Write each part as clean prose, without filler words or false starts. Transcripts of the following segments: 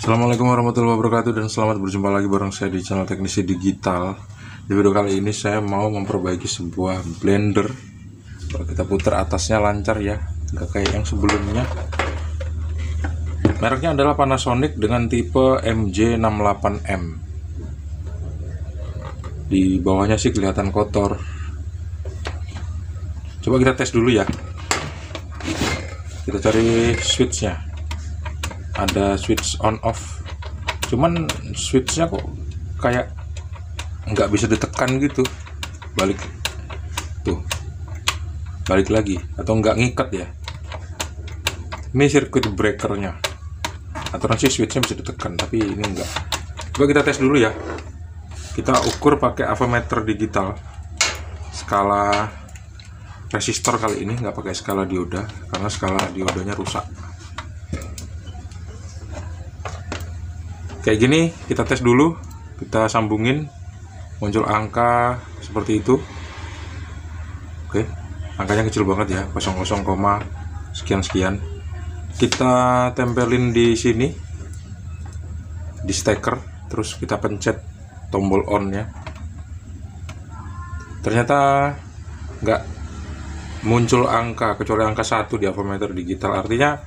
Assalamualaikum warahmatullahi wabarakatuh dan selamat berjumpa lagi bareng saya di channel Teknisi Digital. Di video kali ini saya mau memperbaiki sebuah blender. Kalau kita putar atasnya lancar ya, nggak kayak yang sebelumnya. Mereknya adalah Panasonic dengan tipe MJ68M. Di bawahnya sih kelihatan kotor. Coba kita tes dulu ya. Kita cari switchnya. Ada switch on off, cuman switchnya kok kayak nggak bisa ditekan gitu, balik lagi atau nggak ngikat ya. Ini circuit breakernya, aturan sih switchnya bisa ditekan tapi ini enggak. Coba kita tes dulu ya. Kita ukur pakai avometer digital, skala resistor kali ini, nggak pakai skala dioda karena skala diodanya rusak. Kayak gini kita tes dulu, kita sambungin, muncul angka seperti itu. Oke, angkanya kecil banget ya, 00, sekian. Kita tempelin di sini, di steker, terus kita pencet tombol on ya. Ternyata nggak muncul angka, kecuali angka 1 di avometer digital, artinya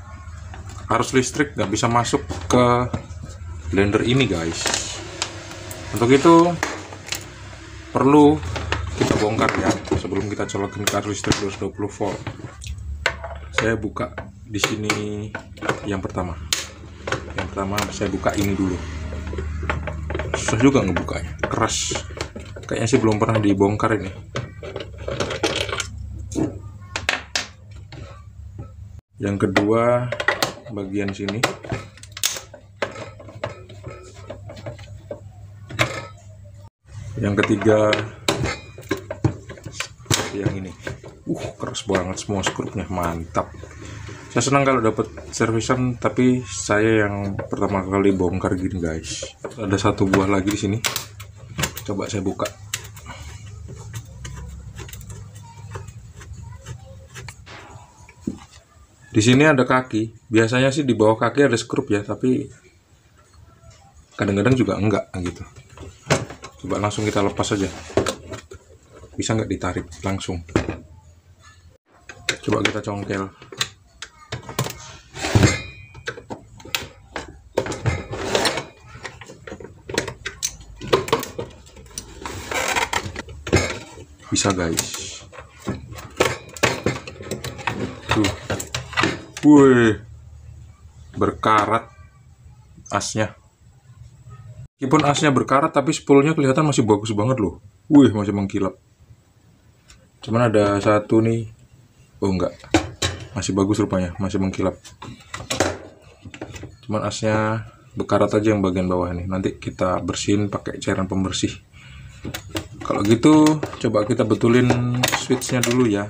arus listrik nggak bisa masuk ke blender ini guys. Untuk itu perlu kita bongkar ya sebelum kita colokin ke arus listrik 220 volt. Saya buka di sini yang pertama saya buka ini dulu. Susah juga ngebukanya, keras. Kayaknya sih belum pernah dibongkar ini. Yang kedua bagian sini. Yang ketiga yang ini, keras banget semua skrupnya, mantap. Saya senang kalau dapat servisan, tapi saya yang pertama kali bongkar gini guys. Ada satu buah lagi di sini, coba saya buka. Di sini ada kaki, biasanya sih di bawah kaki ada skrup ya, tapi kadang-kadang juga enggak gitu. Coba langsung kita lepas aja, bisa nggak ditarik langsung. Coba kita congkel. Bisa guys. Tuh, wih, berkarat asnya. Meskipun asnya berkarat, tapi spoolnya kelihatan masih bagus banget loh. Wih, masih mengkilap. Cuman ada satu nih. Oh enggak, masih bagus rupanya, masih mengkilap. Cuman asnya berkarat aja yang bagian bawah nih. Nanti kita bersihin pakai cairan pembersih. Kalau gitu, coba kita betulin switchnya dulu ya.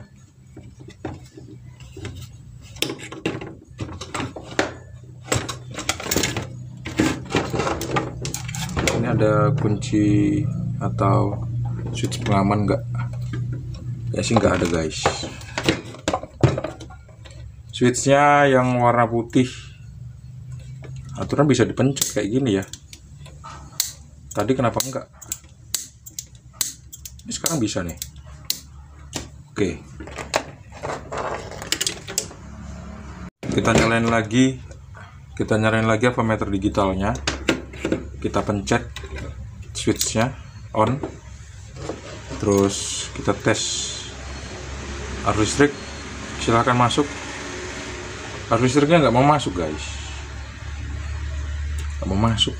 Ada kunci atau switch pengaman nggak? Ya sih nggak ada guys. Switchnya yang warna putih, aturan bisa dipencet kayak gini ya. Tadi kenapa enggak? Ini sekarang bisa nih. Oke, kita nyalain lagi avometer digitalnya. Kita pencet switchnya on, terus kita tes arus listrik. Silahkan masuk. Arus listriknya nggak mau masuk guys, nggak mau masuk.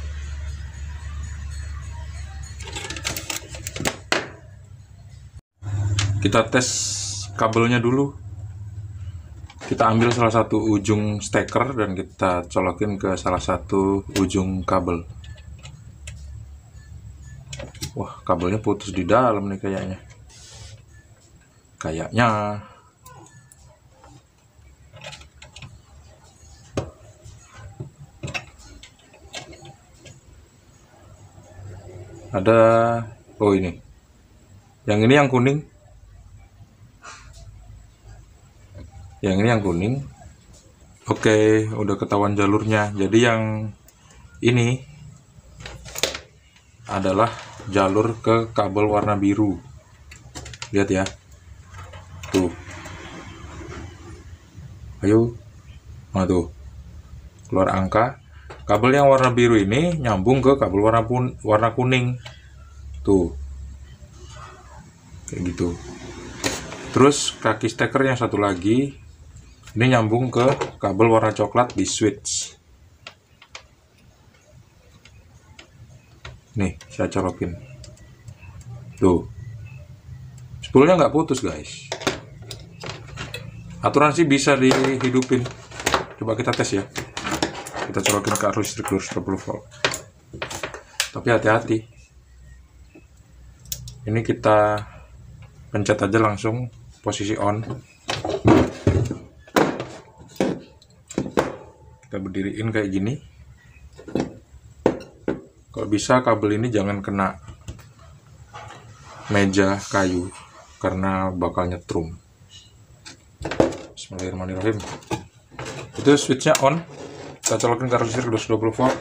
Kita tes kabelnya dulu. Kita ambil salah satu ujung steker dan kita colokin ke salah satu ujung kabel. Wah, kabelnya putus di dalam nih kayaknya. Ada, oh ini. Yang ini yang kuning. Yang ini yang kuning. Oke, udah ketahuan jalurnya. Jadi yang ini adalah jalur ke kabel warna biru. Lihat ya, tuh, ayo, nah tuh, keluar angka. Kabel yang warna biru ini nyambung ke kabel warna kuning, tuh, kayak gitu. Terus kaki steker yang satu lagi ini nyambung ke kabel warna coklat di switch. Nih, saya colokin, tuh, spoolnya nggak putus guys. Aturan sih bisa dihidupin. Coba kita tes ya. Kita colokin ke arus listrik 220 volt. Tapi hati-hati. Ini kita pencet aja langsung posisi on. Kita berdiriin kayak gini. Kalau bisa kabel ini jangan kena meja kayu karena bakal nyetrum. Bismillahirrahmanirrahim. Itu switchnya on. Kita colokin ke arus listrik 220 volt.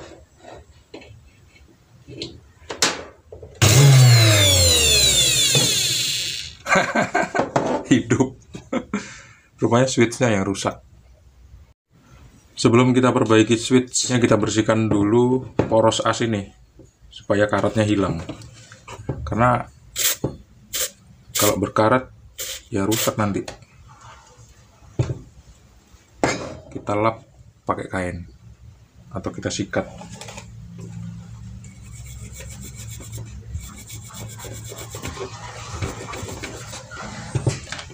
Hidup. Rupanya switchnya yang rusak. Sebelum kita perbaiki switchnya, kita bersihkan dulu poros as ini supaya karatnya hilang. Karena kalau berkarat ya rusak nanti. Kita lap pakai kain atau kita sikat.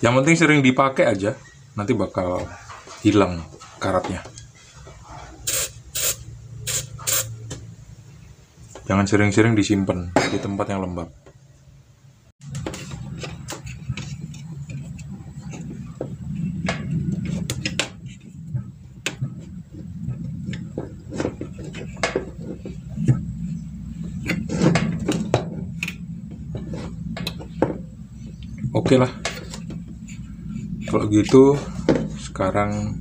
Yang penting sering dipakai aja, nanti bakal hilang karatnya. Jangan sering-sering disimpan di tempat yang lembab. Oke lah, kalau gitu sekarang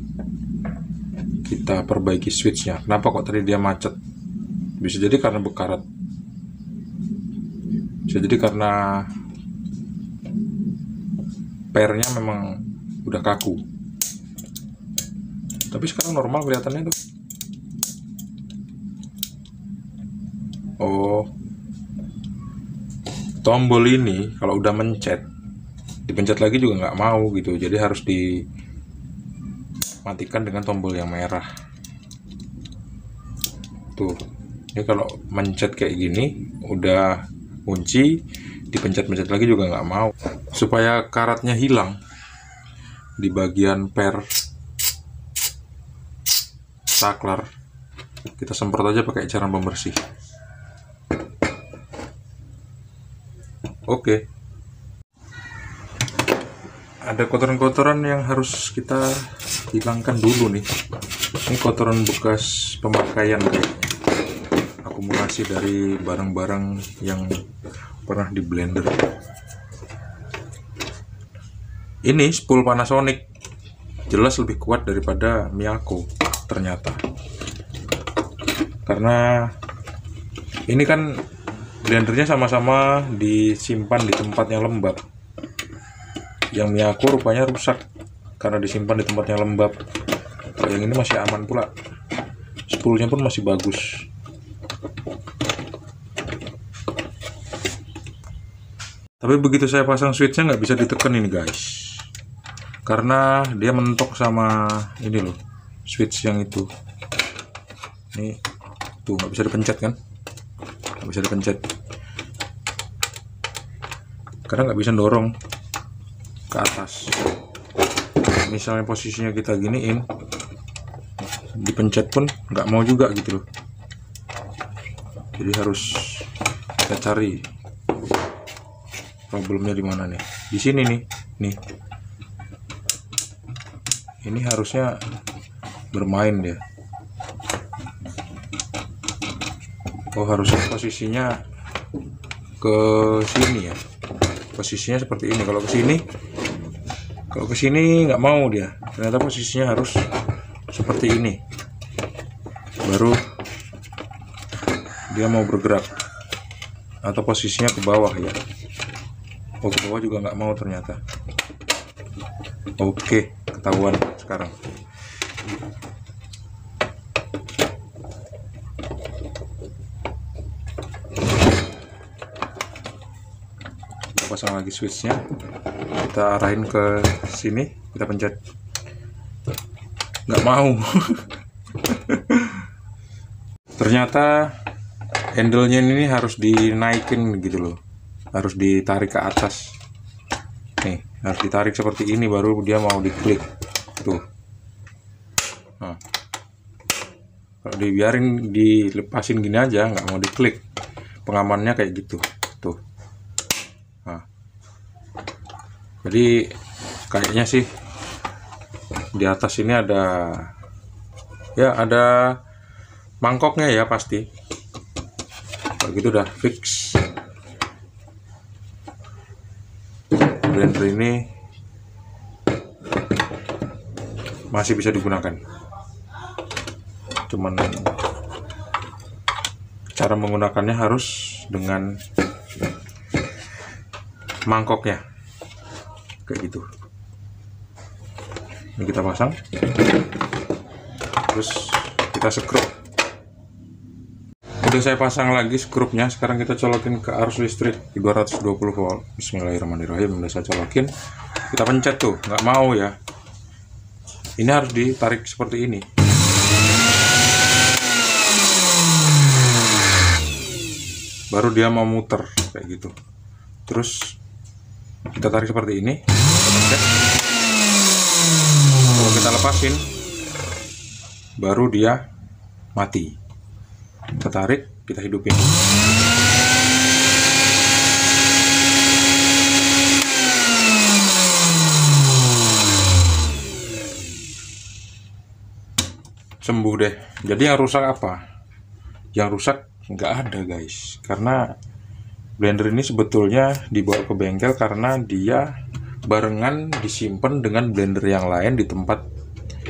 kita perbaiki switchnya. Kenapa kok tadi dia macet? Bisa jadi karena berkarat, bisa jadi karena pairnya memang udah kaku. Tapi sekarang normal kelihatannya tuh. Oh, tombol ini kalau udah mencet, dipencet lagi juga nggak mau gitu, jadi harus dimatikan dengan tombol yang merah. Tuh, ini kalau mencet kayak gini udah kunci, dipencet-pencet lagi juga nggak mau. Supaya karatnya hilang di bagian pair saklar, kita semprot aja pakai cairan pembersih. Oke. Ada kotoran-kotoran yang harus kita hilangkan dulu nih. Ini kotoran bekas pemakaian kayaknya, akumulasi dari barang-barang yang pernah di blender. Ini spool Panasonic jelas lebih kuat daripada Miyako ternyata, karena ini kan blendernya sama-sama disimpan di tempat yang lembab. Yang Miyako rupanya rusak karena disimpan di tempat yang lembab. Kalau yang ini masih aman pula, spoolnya pun masih bagus. Tapi begitu saya pasang switchnya nggak bisa ditekan ini guys, karena dia mentok sama ini loh, switch yang itu. Ini tuh nggak bisa dipencet kan, nggak bisa dipencet karena nggak bisa dorong ke atas. Misalnya posisinya kita giniin, dipencet pun nggak mau juga gitu loh. Jadi harus kita cari problemnya di mana nih. Di sini nih, ini harusnya bermain dia. Oh, harusnya posisinya ke sini ya. Posisinya seperti ini. Kalau ke sini nggak mau dia. Ternyata posisinya harus seperti ini. Baru dia mau bergerak atau posisinya ke bawah ya. Oh, ke bawah juga nggak mau ternyata. Oke, ketahuan sekarang. Kita pasang lagi switchnya, kita arahin ke sini, kita pencet. Nggak mau. Ternyata handle-nya ini harus dinaikin gitu loh, harus ditarik ke atas nih, harus ditarik seperti ini baru dia mau diklik tuh. Nah, kalau dibiarin dilepasin gini aja nggak mau diklik, pengamannya kayak gitu tuh. Nah, jadi kayaknya sih di atas ini ada mangkoknya ya pasti. Kalau gitu udah fix. Blender ini masih bisa digunakan, cuman cara menggunakannya harus dengan mangkoknya kayak gitu. Ini kita pasang, terus kita skrup. Udah saya pasang lagi skrupnya, sekarang kita colokin ke arus listrik di 220 volt. Bismillahirrahmanirrahim. Udah saya colokin, kita pencet tuh, nggak mau ya. Ini harus ditarik seperti ini. Baru dia mau muter kayak gitu. Terus kita tarik seperti ini. Kalau kita lepasin, baru dia mati. Kita tarik, kita hidupin. Sembuh deh. Jadi yang rusak apa? Yang rusak nggak ada guys, karena blender ini sebetulnya dibawa ke bengkel karena dia barengan disimpan dengan blender yang lain di tempat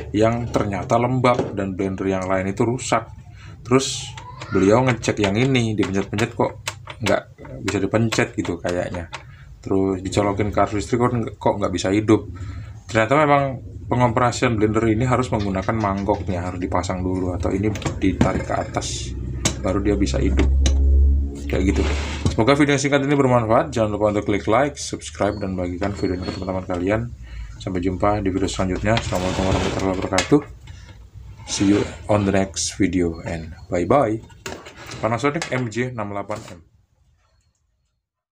yang ternyata lembab dan blender yang lain itu rusak. Terus beliau ngecek yang ini, dipencet-pencet kok nggak bisa dipencet gitu kayaknya. Terus dicolokin ke arus listrik kok nggak bisa hidup. Ternyata memang pengoperasian blender ini harus menggunakan mangkoknya, harus dipasang dulu atau ini ditarik ke atas baru dia bisa hidup kayak gitu. Semoga video singkat ini bermanfaat. Jangan lupa untuk klik like, subscribe, dan bagikan video ini ke teman-teman kalian. Sampai jumpa di video selanjutnya. Assalamualaikum warahmatullahi wabarakatuh. See you on the next video and bye bye. Panasonic MJ68M.